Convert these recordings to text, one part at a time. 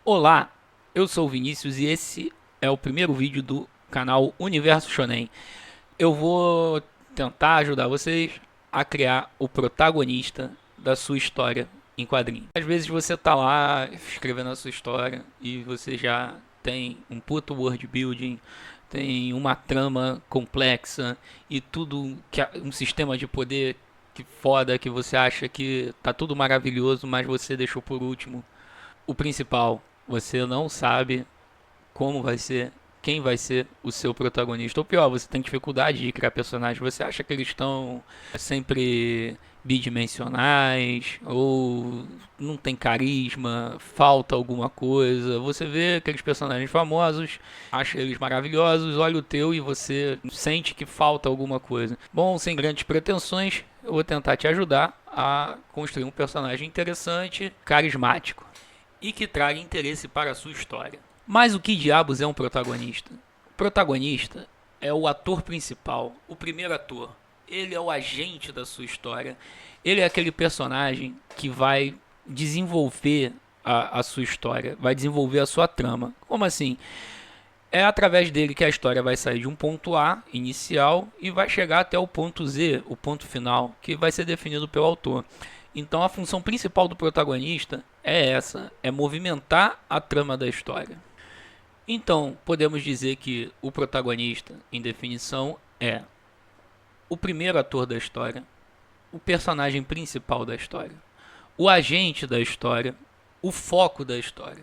Olá, eu sou o Vinícius e esse é o primeiro vídeo do canal Universo Shonen. Eu vou tentar ajudar vocês a criar o protagonista da sua história em quadrinhos. Às vezes você tá lá escrevendo a sua história e você já tem um puto world building, tem uma trama complexa e tudo que um sistema de poder que foda que você acha que tá tudo maravilhoso, mas você deixou por último o principal. Você não sabe como vai ser, quem vai ser o seu protagonista. Ou pior, você tem dificuldade de criar personagens. Você acha que eles estão sempre bidimensionais, ou não tem carisma, falta alguma coisa. Você vê aqueles personagens famosos, acha eles maravilhosos, olha o teu e você sente que falta alguma coisa. Bom, sem grandes pretensões, eu vou tentar te ajudar a construir um personagem interessante, carismático e que traga interesse para a sua história. Mas o que diabos é um protagonista? O protagonista é o ator principal, o primeiro ator. Ele é o agente da sua história. Ele é aquele personagem que vai desenvolver a sua história, vai desenvolver a sua trama. Como assim? É através dele que a história vai sair de um ponto A inicial e vai chegar até o ponto Z, o ponto final, que vai ser definido pelo autor. Então a função principal do protagonista é essa, é movimentar a trama da história. Então, podemos dizer que o protagonista, em definição, é o primeiro ator da história, o personagem principal da história, o agente da história, o foco da história.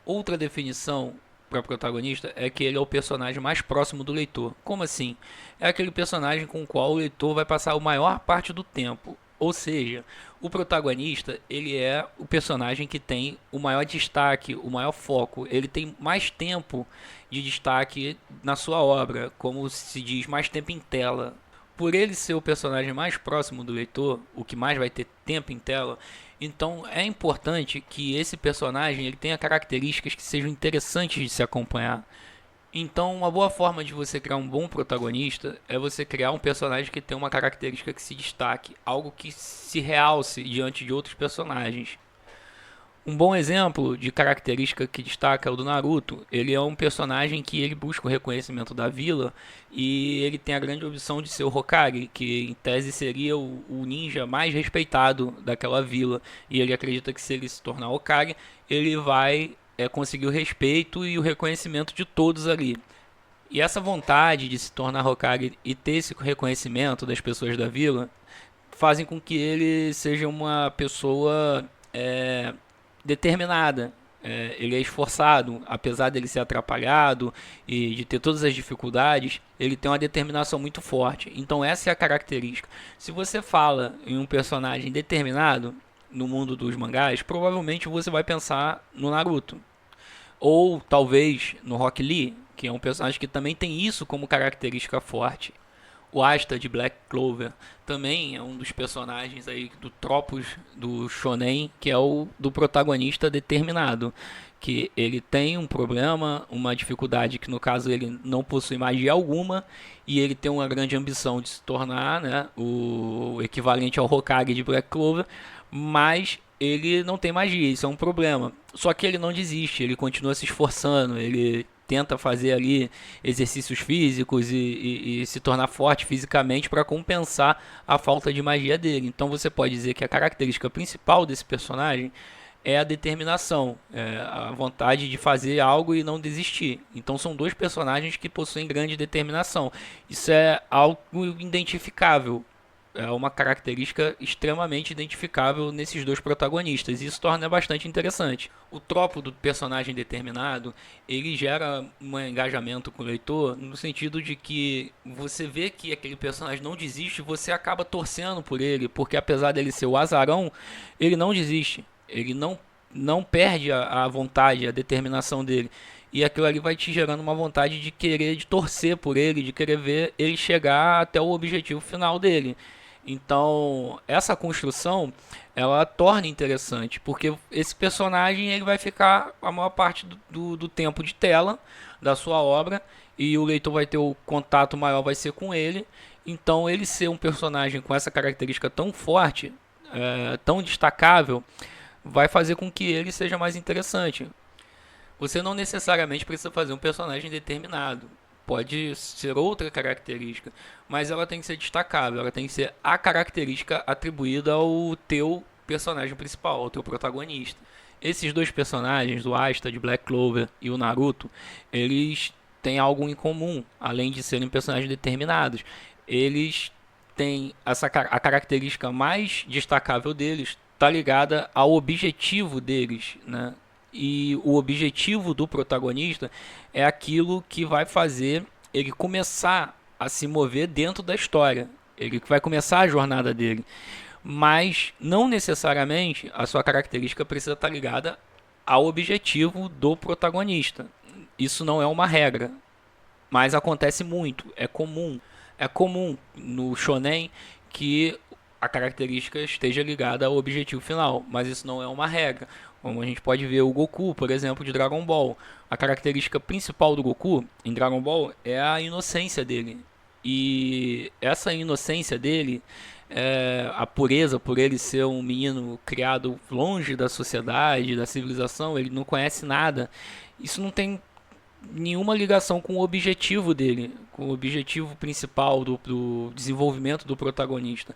Outra definição para protagonista é que ele é o personagem mais próximo do leitor. Como assim? É aquele personagem com o qual o leitor vai passar a maior parte do tempo. Ou seja, o protagonista ele é o personagem que tem o maior destaque, o maior foco. Ele tem mais tempo de destaque na sua obra, como se diz, mais tempo em tela. Por ele ser o personagem mais próximo do leitor, o que mais vai ter tempo em tela, então é importante que esse personagem ele tenha características que sejam interessantes de se acompanhar. Então, uma boa forma de você criar um bom protagonista é você criar um personagem que tem uma característica que se destaque, algo que se realce diante de outros personagens. Um bom exemplo de característica que destaca é o do Naruto. Ele é um personagem que ele busca o reconhecimento da vila e ele tem a grande opção de ser o Hokage, que em tese seria o ninja mais respeitado daquela vila. E ele acredita que se ele se tornar Hokage, ele vai conseguir o respeito e o reconhecimento de todos ali. E essa vontade de se tornar Hokage e ter esse reconhecimento das pessoas da vila fazem com que ele seja uma pessoa determinada. Ele é esforçado, apesar dele ser atrapalhado e de ter todas as dificuldades, ele tem uma determinação muito forte. Então essa é a característica. Se você fala em um personagem determinado no mundo dos mangás, provavelmente você vai pensar no Naruto. Ou talvez no Rock Lee, que é um personagem que também tem isso como característica forte. O Asta de Black Clover também é um dos personagens aí do tropos do shonen, que é o do protagonista determinado, que ele tem um problema, uma dificuldade que no caso ele não possui magia alguma e ele tem uma grande ambição de se tornar, né, o equivalente ao Hokage de Black Clover, mas ele não tem magia, isso é um problema. Só que ele não desiste, ele continua se esforçando, ele tenta fazer ali exercícios físicos e se tornar forte fisicamente para compensar a falta de magia dele. Então você pode dizer que a característica principal desse personagem é a determinação, é a vontade de fazer algo e não desistir. Então são dois personagens que possuem grande determinação. Isso é algo identificável, é uma característica extremamente identificável nesses dois protagonistas. E isso torna bastante interessante. O tropo do personagem determinado, ele gera um engajamento com o leitor no sentido de que você vê que aquele personagem não desiste, você acaba torcendo por ele, porque apesar dele ser o azarão, ele não desiste. Ele não perde a vontade, a determinação dele. E aquilo ali vai te gerando uma vontade de querer, de torcer por ele, de querer ver ele chegar até o objetivo final dele. Então, essa construção, ela torna interessante, porque esse personagem ele vai ficar a maior parte do tempo de tela da sua obra, e o leitor vai ter o contato maior vai ser com ele. Então, ele ser um personagem com essa característica tão forte, tão destacável, vai fazer com que ele seja mais interessante. Você não necessariamente precisa fazer um personagem determinado. Pode ser outra característica, mas ela tem que ser destacável, ela tem que ser a característica atribuída ao teu personagem principal, ao teu protagonista. Esses dois personagens, o Asta de Black Clover e o Naruto, eles têm algo em comum, além de serem personagens determinados. Eles têm a característica mais destacável deles está ligada ao objetivo deles, né? E o objetivo do protagonista é aquilo que vai fazer ele começar a se mover dentro da história. Ele vai começar a jornada dele. Mas não necessariamente a sua característica precisa estar ligada ao objetivo do protagonista. Isso não é uma regra, mas acontece muito, é comum. É comum no shonen que a característica esteja ligada ao objetivo final, mas isso não é uma regra. Como a gente pode ver o Goku, por exemplo, de Dragon Ball. A característica principal do Goku em Dragon Ball é a inocência dele. E essa inocência dele, a pureza por ele ser um menino criado longe da sociedade, da civilização, ele não conhece nada. Isso não tem nenhuma ligação com o objetivo dele, com o objetivo principal do desenvolvimento do protagonista.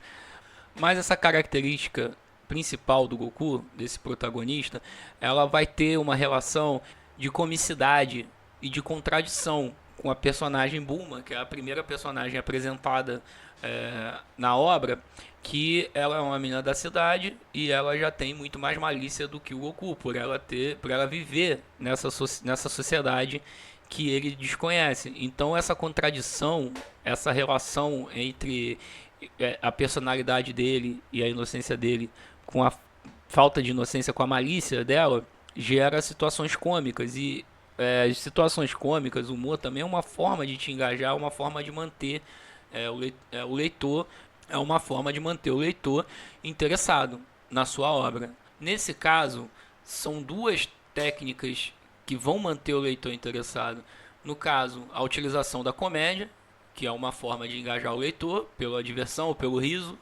Mas essa característica principal do Goku, desse protagonista, ela vai ter uma relação de comicidade e de contradição com a personagem Bulma, que é a primeira personagem apresentada na obra, que ela é uma menina da cidade e ela já tem muito mais malícia do que o Goku, por ela viver nessa sociedade que ele desconhece. Então essa contradição, essa relação entre a personalidade dele e a inocência dele com a falta de inocência, com a malícia dela, gera situações cômicas. E situações cômicas, o humor também é uma forma de te engajar, uma forma de manter o leitor, é uma forma de manter o leitor interessado na sua obra. Nesse caso, são duas técnicas que vão manter o leitor interessado. No caso, a utilização da comédia, que é uma forma de engajar o leitor pela diversão ou pelo riso,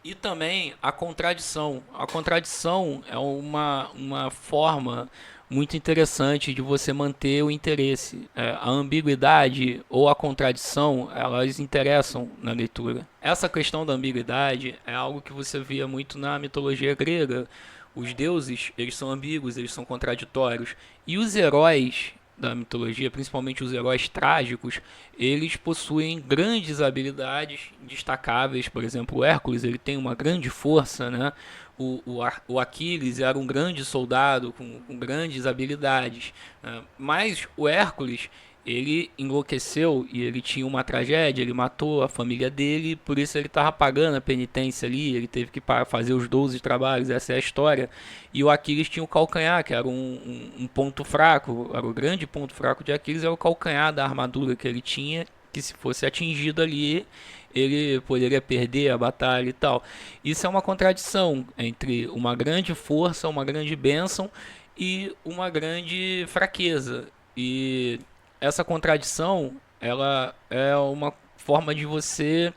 e também a contradição. A contradição é uma forma muito interessante de você manter o interesse. A ambiguidade ou a contradição, elas interessam na leitura. Essa questão da ambiguidade é algo que você via muito na mitologia grega. Os deuses, eles são ambíguos, eles são contraditórios. E os heróis da mitologia, principalmente os heróis trágicos, eles possuem grandes habilidades destacáveis. Por exemplo, o Hércules, ele tem uma grande força, né? O Aquiles era um grande soldado com grandes habilidades, né? Mas o Hércules, ele enlouqueceu e ele tinha uma tragédia, ele matou a família dele, por isso ele estava pagando a penitência ali, ele teve que fazer os 12 trabalhos, essa é a história. E o Aquiles tinha o calcanhar, que era um ponto fraco, era o grande ponto fraco de Aquiles, era o calcanhar da armadura que ele tinha, que se fosse atingido ali, ele poderia perder a batalha e tal. Isso é uma contradição entre uma grande força, uma grande bênção e uma grande fraqueza. E essa contradição, ela é uma forma de você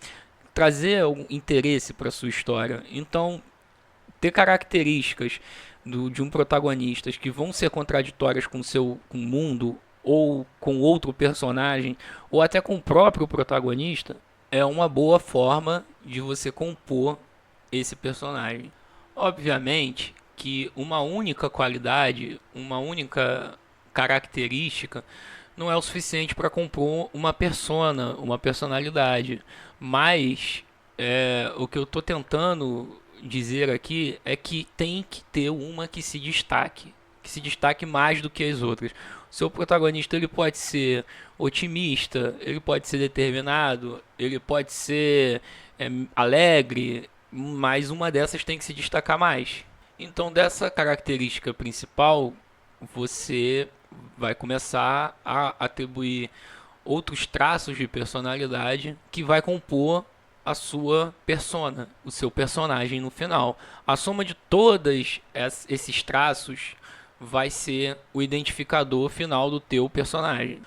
trazer um interesse para sua história. Então, ter características de um protagonista que vão ser contraditórias com o mundo ou com outro personagem ou até com o próprio protagonista é uma boa forma de você compor esse personagem. Obviamente que uma única qualidade, uma única característica não é o suficiente para compor uma persona, uma personalidade. Mas o que eu estou tentando dizer aqui é que tem que ter uma que se destaque mais do que as outras. O seu protagonista ele pode ser otimista, ele pode ser determinado, ele pode ser alegre, mas uma dessas tem que se destacar mais. Então, dessa característica principal, você vai começar a atribuir outros traços de personalidade que vai compor a sua persona, o seu personagem no final. A soma de todos esses traços vai ser o identificador final do teu personagem.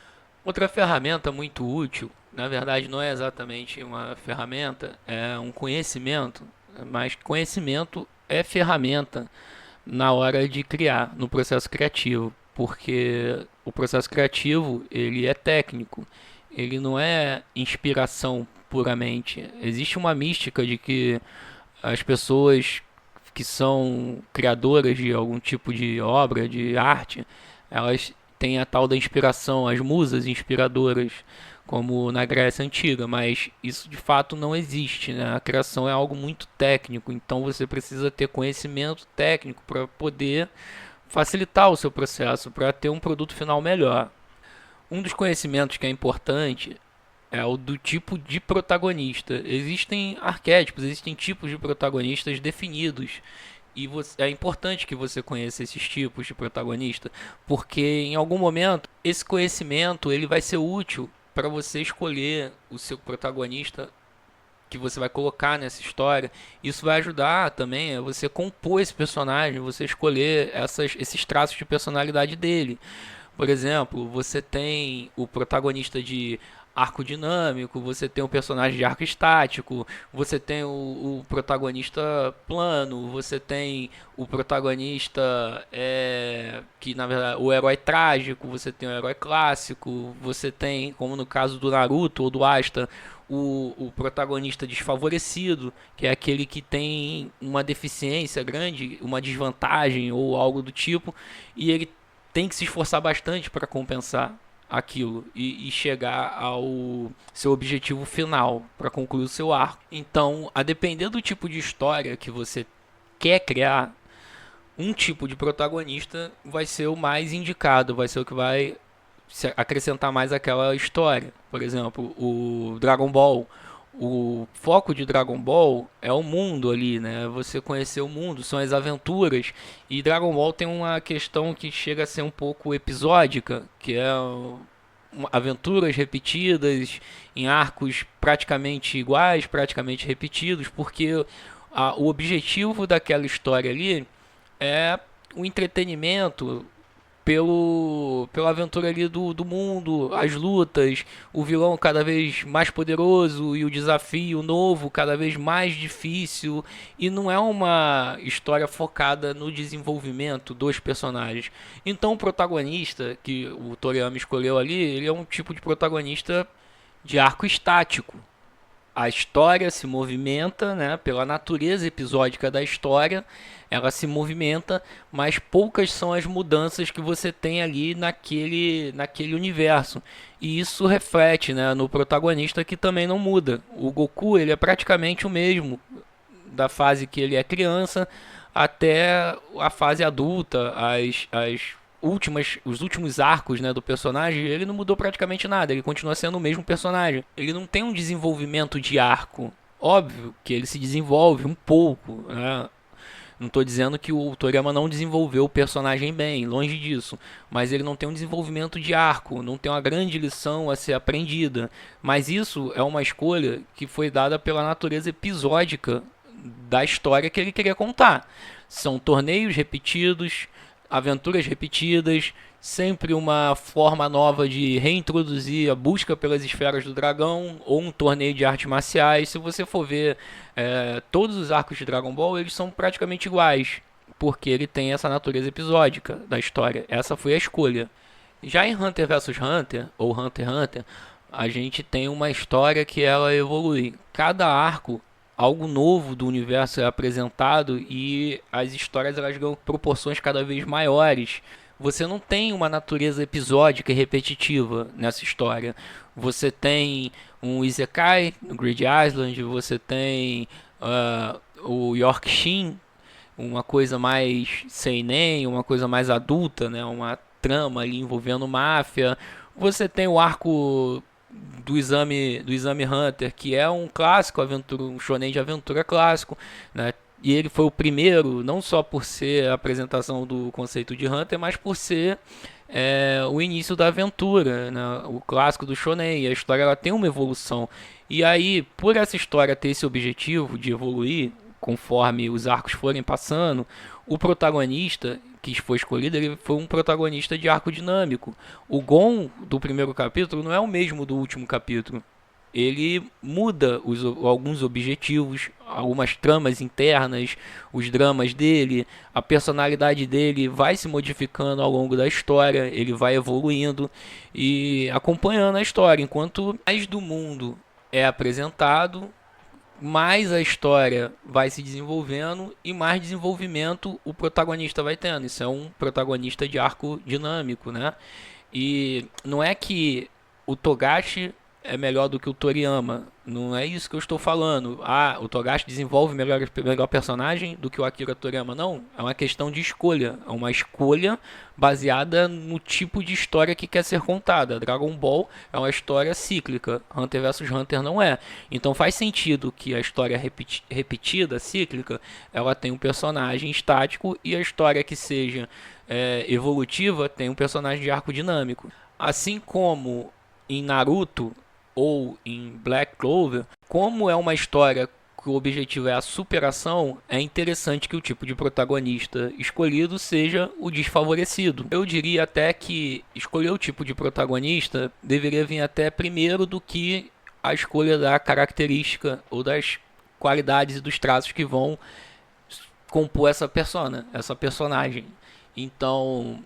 Outra ferramenta muito útil, na verdade não é exatamente uma ferramenta, é um conhecimento, mas conhecimento é ferramenta na hora de criar, no processo criativo. porque o processo criativo ele é técnico, ele não é inspiração puramente. Existe uma mística de que as pessoas que são criadoras de algum tipo de obra, de arte, elas têm a tal da inspiração, as musas inspiradoras, como na Grécia Antiga, mas isso de fato não existe, né? A criação é algo muito técnico, então você precisa ter conhecimento técnico para poder facilitar o seu processo, para ter um produto final melhor. Um dos conhecimentos que é importante é o do tipo de protagonista. Existem arquétipos, existem tipos de protagonistas definidos. E é importante que você conheça esses tipos de protagonista, porque em algum momento esse conhecimento ele vai ser útil para você escolher o seu protagonista que você vai colocar nessa história. Isso vai ajudar também a você compor esse personagem, você escolher esses traços de personalidade dele. Por exemplo, você tem o protagonista de arco dinâmico, você tem o personagem de arco estático, você tem o protagonista plano, você tem o protagonista que na verdade o herói trágico, você tem o herói clássico, você tem, como no caso do Naruto ou do Asta, o protagonista desfavorecido, que é aquele que tem uma deficiência grande, uma desvantagem ou algo do tipo, e ele tem que se esforçar bastante para compensar aquilo e chegar ao seu objetivo final, para concluir o seu arco. Então, a depender do tipo de história que você quer criar, um tipo de protagonista vai ser o mais indicado, vai ser o que vai acrescentar mais aquela história. Por exemplo, o Dragon Ball. O foco de Dragon Ball é o mundo ali, né? Você conhecer o mundo, são as aventuras. E Dragon Ball tem uma questão que chega a ser um pouco episódica, que é aventuras repetidas em arcos praticamente iguais, praticamente repetidos, porque o objetivo daquela história ali é o entretenimento pela aventura ali do mundo, as lutas, o vilão cada vez mais poderoso e o desafio novo cada vez mais difícil. E não é uma história focada no desenvolvimento dos personagens. Então o protagonista que o Toriyama escolheu ali, ele é um tipo de protagonista de arco estático. A história se movimenta, né, pela natureza episódica da história, ela se movimenta, mas poucas são as mudanças que você tem ali naquele universo. E isso reflete, né, no protagonista que também não muda. O Goku ele é praticamente o mesmo da fase que ele é criança até a fase adulta, os últimos arcos, né, do personagem, ele não mudou praticamente nada, ele continua sendo o mesmo personagem. Ele não tem um desenvolvimento de arco. Óbvio que ele se desenvolve um pouco, né? Não estou dizendo que o Toriyama não desenvolveu o personagem bem, longe disso. Mas ele não tem um desenvolvimento de arco, não tem uma grande lição a ser aprendida. Mas isso é uma escolha que foi dada pela natureza episódica da história que ele queria contar. São torneios repetidos, aventuras repetidas, sempre uma forma nova de reintroduzir a busca pelas esferas do dragão ou um torneio de artes marciais. Se você for ver todos os arcos de Dragon Ball, eles são praticamente iguais, porque ele tem essa natureza episódica da história. Essa foi a escolha. Já em Hunter vs Hunter, ou Hunter x Hunter, a gente tem uma história que ela evolui. Cada arco algo novo do universo é apresentado e as histórias elas ganham proporções cada vez maiores. Você não tem uma natureza episódica e repetitiva nessa história. Você tem um Isekai no Grid Island, você tem o Yorkshin, uma coisa mais seinen, uma coisa mais adulta, né? Uma trama ali envolvendo máfia. Você tem o arco do Exame Hunter, que é um clássico, um shonen de aventura clássico, né? E ele foi o primeiro, não só por ser a apresentação do conceito de Hunter, mas por ser o início da aventura, né? O clássico do shonen. E a história ela tem uma evolução. E aí, por essa história ter esse objetivo de evoluir, conforme os arcos forem passando, o protagonista que foi escolhido, ele foi um protagonista de arco dinâmico. O Gon do primeiro capítulo não é o mesmo do último capítulo. ele muda alguns objetivos, algumas tramas internas, os dramas dele, a personalidade dele vai se modificando ao longo da história, ele vai evoluindo e acompanhando a história, enquanto mais do mundo é apresentado, mais a história vai se desenvolvendo e mais desenvolvimento o protagonista vai tendo. Isso é um protagonista de arco dinâmico, né? E não é que o Togashi é melhor do que o Toriyama. Não é isso que eu estou falando. Ah, o Togashi desenvolve melhor personagem do que o Akira Toriyama. Não, é uma questão de escolha. É uma escolha baseada no tipo de história que quer ser contada. Dragon Ball é uma história cíclica. Hunter vs Hunter não é. Então faz sentido que a história repetida, cíclica, ela tem um personagem estático e a história que seja evolutiva tem um personagem de arco dinâmico. Assim como em Naruto ou em Black Clover, como é uma história que o objetivo é a superação, é interessante que o tipo de protagonista escolhido seja o desfavorecido. Eu diria até que escolher o tipo de protagonista deveria vir até primeiro do que a escolha da característica ou das qualidades e dos traços que vão compor essa persona, essa personagem. Então,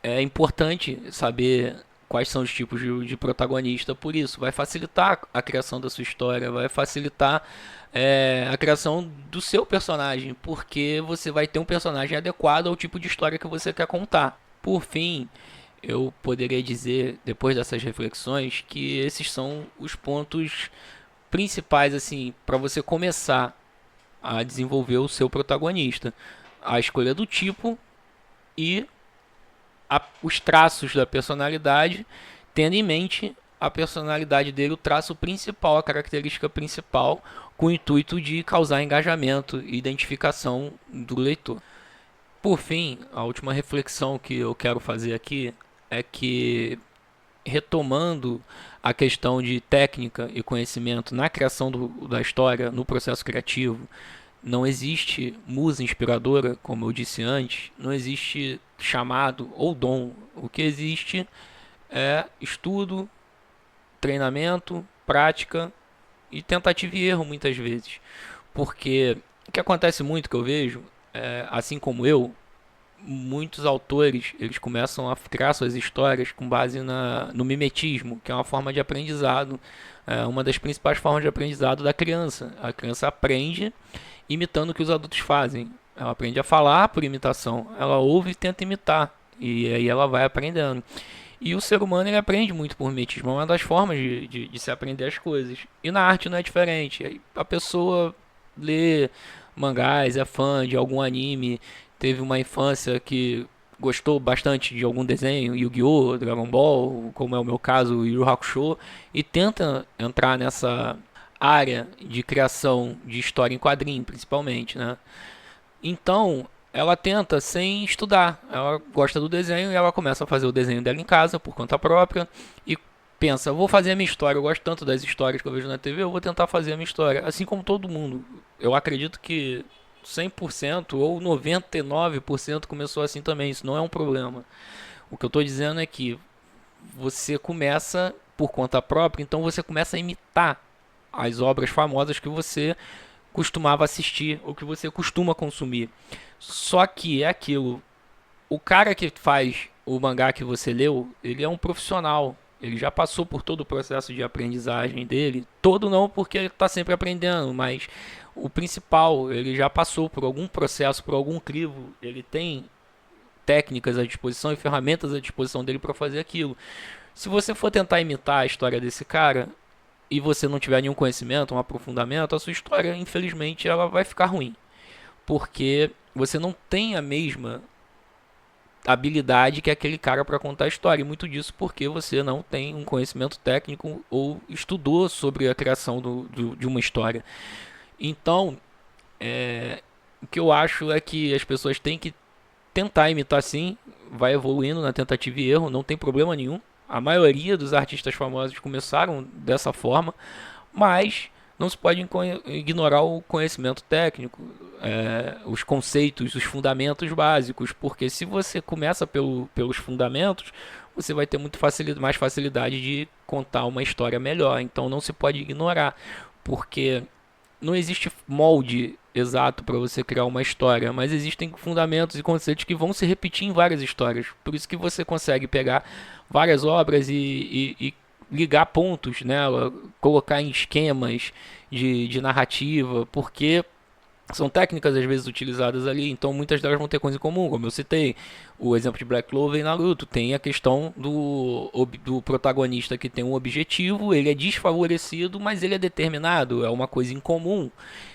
é importante saber quais são os tipos de protagonista, por isso vai facilitar a criação da sua história, vai facilitar a criação do seu personagem, porque você vai ter um personagem adequado ao tipo de história que você quer contar. Por fim, eu poderia dizer, depois dessas reflexões, que esses são os pontos principais assim para você começar a desenvolver o seu protagonista: a escolha do tipo e os traços da personalidade, tendo em mente a personalidade dele, o traço principal, a característica principal, com o intuito de causar engajamento e identificação do leitor. Por fim, a última reflexão que eu quero fazer aqui é que, retomando a questão de técnica e conhecimento na criação da história, no processo criativo, não existe musa inspiradora, como eu disse antes, não existe chamado ou dom. O que existe é estudo, treinamento, prática e tentativa e erro muitas vezes. Porque o que acontece muito que eu vejo, assim como eu, muitos autores eles começam a criar suas histórias com base no mimetismo, que é uma forma de aprendizado, uma das principais formas de aprendizado da criança. A criança aprende imitando o que os adultos fazem. Ela aprende a falar por imitação. Ela ouve e tenta imitar. E aí ela vai aprendendo. E o ser humano ele aprende muito por mimetismo. É uma das formas de se aprender as coisas. E na arte não é diferente. Aí a pessoa lê mangás, é fã de algum anime, teve uma infância que gostou bastante de algum desenho, Yu-Gi-Oh!, Dragon Ball, como é o meu caso, Yu Yu Hakusho, e tenta entrar nessa área de criação de história em quadrinho, principalmente, né? Então, ela tenta sem estudar. Ela gosta do desenho e ela começa a fazer o desenho dela em casa, por conta própria, e pensa, vou fazer a minha história, eu gosto tanto das histórias que eu vejo na TV, eu vou tentar fazer a minha história, assim como todo mundo. Eu acredito que 100% ou 99% começou assim também, isso não é um problema. O que eu estou dizendo é que você começa por conta própria, então você começa a imitar as obras famosas que você costumava assistir ou que você costuma consumir. Só que é aquilo, o cara que faz o mangá que você leu, ele é um profissional. Ele já passou por todo o processo de aprendizagem dele. Todo não, porque ele está sempre aprendendo, mas o principal, ele já passou por algum processo, por algum crivo. Ele tem técnicas à disposição e ferramentas à disposição dele para fazer aquilo. Se você for tentar imitar a história desse cara e você não tiver nenhum conhecimento, um aprofundamento, a sua história, infelizmente, ela vai ficar ruim. Porque você não tem a mesma habilidade que aquele cara para contar a história. E muito disso porque você não tem um conhecimento técnico ou estudou sobre a criação de uma história. Então, o que eu acho é que as pessoas têm que tentar imitar sim, vai evoluindo na tentativa e erro, não tem problema nenhum. A maioria dos artistas famosos começaram dessa forma, mas não se pode ignorar o conhecimento técnico, os conceitos, os fundamentos básicos, porque se você começa pelos fundamentos, você vai ter muito mais facilidade de contar uma história melhor. Então não se pode ignorar, porque não existe molde exato para você criar uma história, mas existem fundamentos e conceitos que vão se repetir em várias histórias. Por isso que você consegue pegar várias obras e ligar pontos nela, colocar em esquemas de narrativa, porque são técnicas às vezes utilizadas ali, então muitas delas vão ter coisa em comum, como eu citei. O exemplo de Black Clover e Naruto tem a questão do protagonista que tem um objetivo, ele é desfavorecido, mas ele é determinado, é uma coisa em comum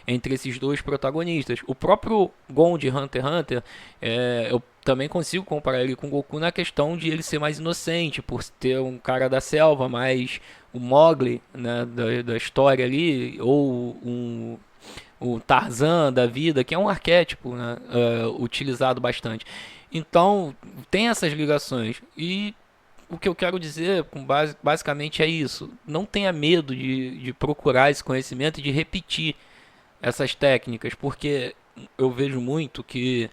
entre esses dois protagonistas. O próprio Gon de Hunter x Hunter, eu também consigo comparar ele com o Goku na questão de ele ser mais inocente, por ter um cara da selva, mais o Mowgli, né, da história ali, ou o Tarzan da vida, que é um arquétipo, né, utilizado bastante. Então, tem essas ligações. E o que eu quero dizer basicamente é isso. Não tenha medo de procurar esse conhecimento e de repetir essas técnicas, porque eu vejo muito que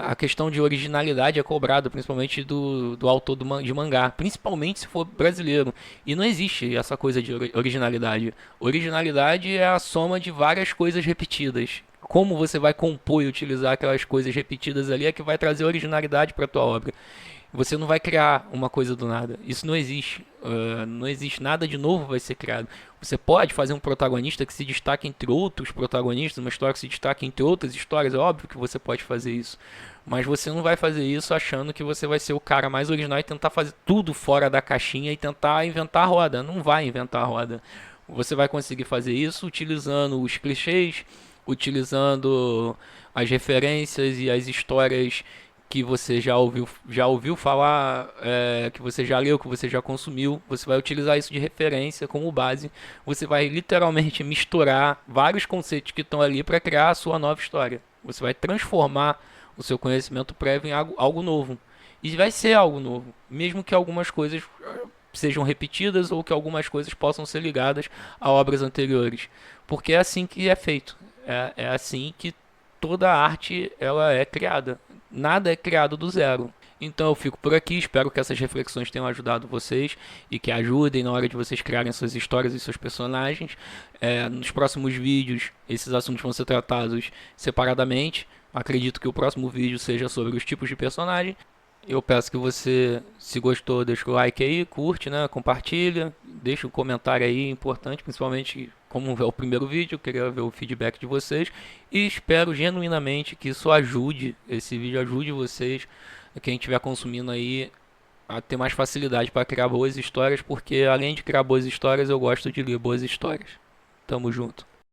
a questão de originalidade é cobrada, principalmente do autor de mangá, principalmente se for brasileiro. E não existe essa coisa de originalidade. Originalidade é a soma de várias coisas repetidas. Como você vai compor e utilizar aquelas coisas repetidas ali é que vai trazer originalidade para a tua obra. Você não vai criar uma coisa do nada. Isso não existe. Não existe nada de novo vai ser criado. Você pode fazer um protagonista que se destaque entre outros protagonistas, uma história que se destaque entre outras histórias. É óbvio que você pode fazer isso. Mas você não vai fazer isso achando que você vai ser o cara mais original e tentar fazer tudo fora da caixinha e tentar inventar a roda. Não vai inventar a roda. Você vai conseguir fazer isso utilizando os clichês, utilizando as referências e as histórias que você já ouviu falar, que você já leu, que você já consumiu. Você vai utilizar isso de referência como base. Você vai literalmente misturar vários conceitos que estão ali para criar a sua nova história. Você vai transformar o seu conhecimento prévio em algo novo. E vai ser algo novo, mesmo que algumas coisas sejam repetidas ou que algumas coisas possam ser ligadas a obras anteriores, porque é assim que é feito. É assim que toda arte ela é criada. Nada é criado do zero. Então eu fico por aqui, espero que essas reflexões tenham ajudado vocês e que ajudem na hora de vocês criarem suas histórias e seus personagens. Nos próximos vídeos, esses assuntos vão ser tratados separadamente. Acredito que o próximo vídeo seja sobre os tipos de personagem. Eu peço que você, se gostou, deixa o like aí, curte, né? Compartilha, deixa um comentário aí importante, principalmente como é o primeiro vídeo, eu queria ver o feedback de vocês e espero genuinamente que isso ajude, esse vídeo ajude vocês, quem estiver consumindo aí, a ter mais facilidade para criar boas histórias, porque além de criar boas histórias, eu gosto de ler boas histórias. Tamo junto.